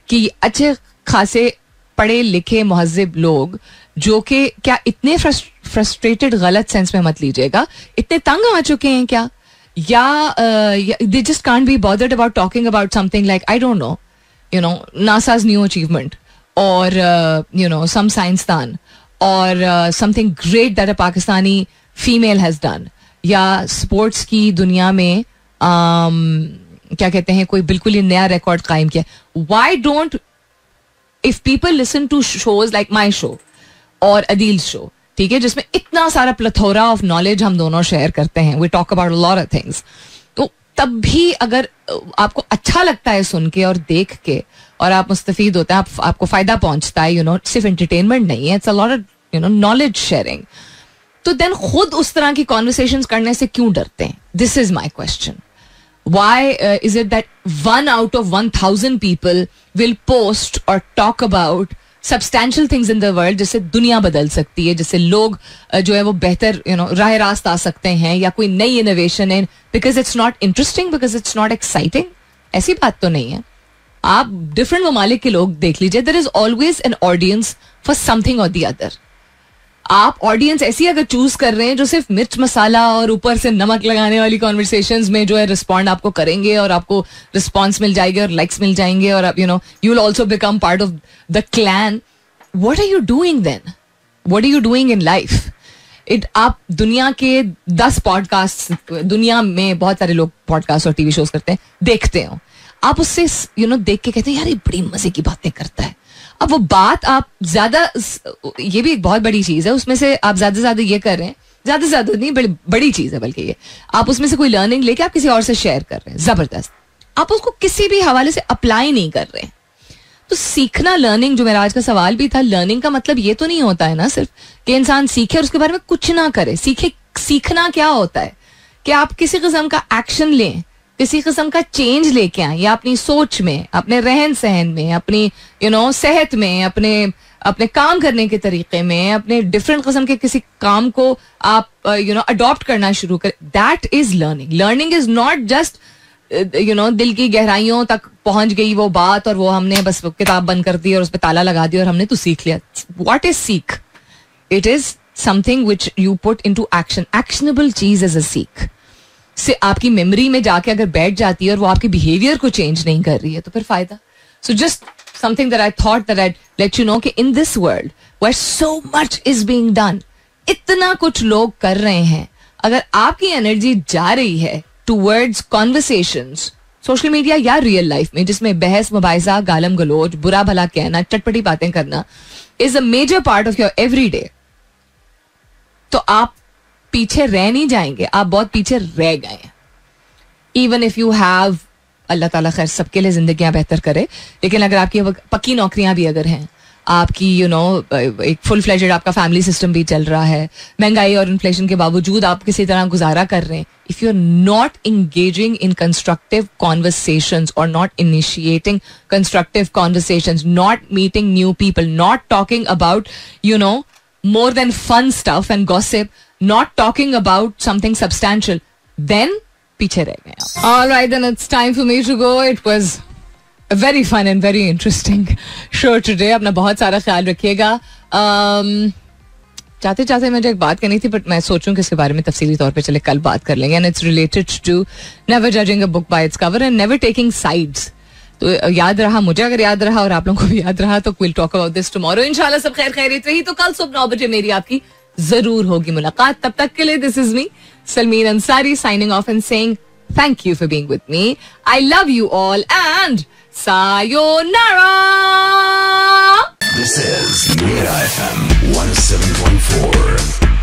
कि अच्छे खासे पढ़े लिखे महज़िब लोग जो कि क्या इतने फ्रस्ट्रेटेड, गलत सेंस में मत लीजिएगा, इतने तंग आ चुके हैं क्या, या they just can't be bothered about talking about something like, I don't know, NASA's new achievement, और सम साइंसदान, और something great that a Pakistani female has done, या स्पोर्ट्स की दुनिया में क्या कहते हैं, कोई बिल्कुल ही नया रिकॉर्ड कायम किया. Why don't, if people listen to shows like my show और अदील शो, ठीक है, जिसमें इतना सारा प्लेथोरा ऑफ नॉलेज हम दोनों शेयर करते हैं, we talk about a lot of things, तो तब भी अगर आपको अच्छा लगता है सुन के और देख के, और आप मुस्तफीद होते हैं, आपको फायदा पहुंचता है, सिर्फ एंटरटेनमेंट नहीं है, it's a lot of knowledge sharing, तो देन खुद उस तरह की कॉन्वर्सेशंस करने से क्यों डरते हैं? This is my question. Why is it that 1 out of 1,000 people will post or talk about substantial things in the world जिससे दुनिया बदल सकती है, जिससे लोग जो है वो बेहतर राह रास्त आ सकते हैं, या कोई नई इनोवेशन है, because it's not interesting, because it's not exciting. ऐसी बात तो नहीं है. आप डिफरेंट ममालिक के लोग देख लीजिए, there is always an audience for something और द अदर. आप ऑडियंस ऐसी अगर चूज कर रहे हैं जो सिर्फ मिर्च मसाला और ऊपर से नमक लगाने वाली कॉन्वर्सेशंस में जो है रिस्पॉन्ड आपको करेंगे और आपको रिस्पॉन्स मिल जाएगी और लाइक्स मिल जाएंगे और आप you will also become part of the clan, what are you doing then? What are you doing in life? आप दुनिया के 10 पॉडकास्ट, दुनिया में बहुत सारे लोग पॉडकास्ट और टीवी शोज करते हैं, देखते हो आप, उससे देख के कहते हैं यार ये बड़ी मजे की बातें करता है. अब वो बात आप ज्यादा, ये भी एक बहुत बड़ी चीज है, उसमें से आप ज्यादा से ज्यादा ये कर रहे हैं, ज्यादा से ज्यादा नहीं, बड़ी चीज है बल्कि ये, आप उसमें से कोई लर्निंग लेके आप किसी और से शेयर कर रहे हैं, जबरदस्त. आप उसको किसी भी हवाले से अप्लाई नहीं कर रहे हैं. तो सीखना, लर्निंग, जो मेरा आज का सवाल भी था, लर्निंग का मतलब ये तो नहीं होता है ना सिर्फ कि इंसान सीखे और उसके बारे में कुछ ना करे. सीखना क्या होता है कि आप किसी किस्म का एक्शन लें, किसी किस्म का चेंज लेके आए, या अपनी सोच में, अपने रहन सहन में, अपनी सेहत में, अपने काम करने के तरीके में, अपने डिफरेंट किस्म के किसी काम को आप अडॉप्ट करना शुरू करें. That is learning. Learning is not just दिल की गहराइयों तक पहुंच गई वो बात और वो हमने बस किताब बंद कर दी और उस पर ताला लगा दिया और हमने तो सीख लिया. व्हाट इज सीख? It is something which you put into action. Actionable चीज इज अ सीख. से आपकी मेमोरी में जाके अगर बैठ जाती है और वो आपके बिहेवियर को चेंज नहीं कर रही है तो फिर फायदा. So just something that I thought that I let you know कि in this world where so much is being done, इतना कुछ लोग कर रहे हैं, अगर आपकी एनर्जी जा रही है टूवर्ड्स कॉन्वर्सेशंस, सोशल मीडिया या रियल लाइफ में, जिसमें बहस मुबाहिजा, गालम गलोच, बुरा भला कहना, चटपटी बातें करना is a major part of your every day, तो आप पीछे रह नहीं जाएंगे. आप बहुत पीछे रह गए हैं. इवन इफ यू हैव, अल्लाह ताला खैर सबके लिए जिंदगियां बेहतर करे, लेकिन अगर आपकी पक्की नौकरियां भी अगर हैं, आपकी एक फुल फ्लेजेड आपका फैमिली सिस्टम भी चल रहा है, महंगाई और इन्फ्लेशन के बावजूद आप किसी तरह गुजारा कर रहे हैं, if you are not engaging in constructive conversations और not initiating constructive conversations, not meeting new people, not talking about more than fun stuff and gossip, not talking about something substantial, then पीछे रह गए. All right, then it's time for me to go. It was a very fun and very interesting show today. अपना बहुत सारा ख्याल रखिएगा. चाहते चाहते मुझे एक बात करनी थी, बट मैं सोचूं कि इसके बारे में तफसीली तौर पे चले कल बात कर लेंगे. And it's related to never judging a book by its cover and never taking sides. तो याद रहा, मुझे अगर याद रहा और आप लोगों को भी याद रहा, तो we'll talk about this tomorrow. इंशाल्लाह सब खैर खैरियत रही तो कल सुबह 9 बजे मेरी आपकी जरूर होगी मुलाकात. तब तक के लिए this is me Salmeen Ansari signing off and saying thank you for being with me. I love you all and sayonara. This is Mira FM 107.4.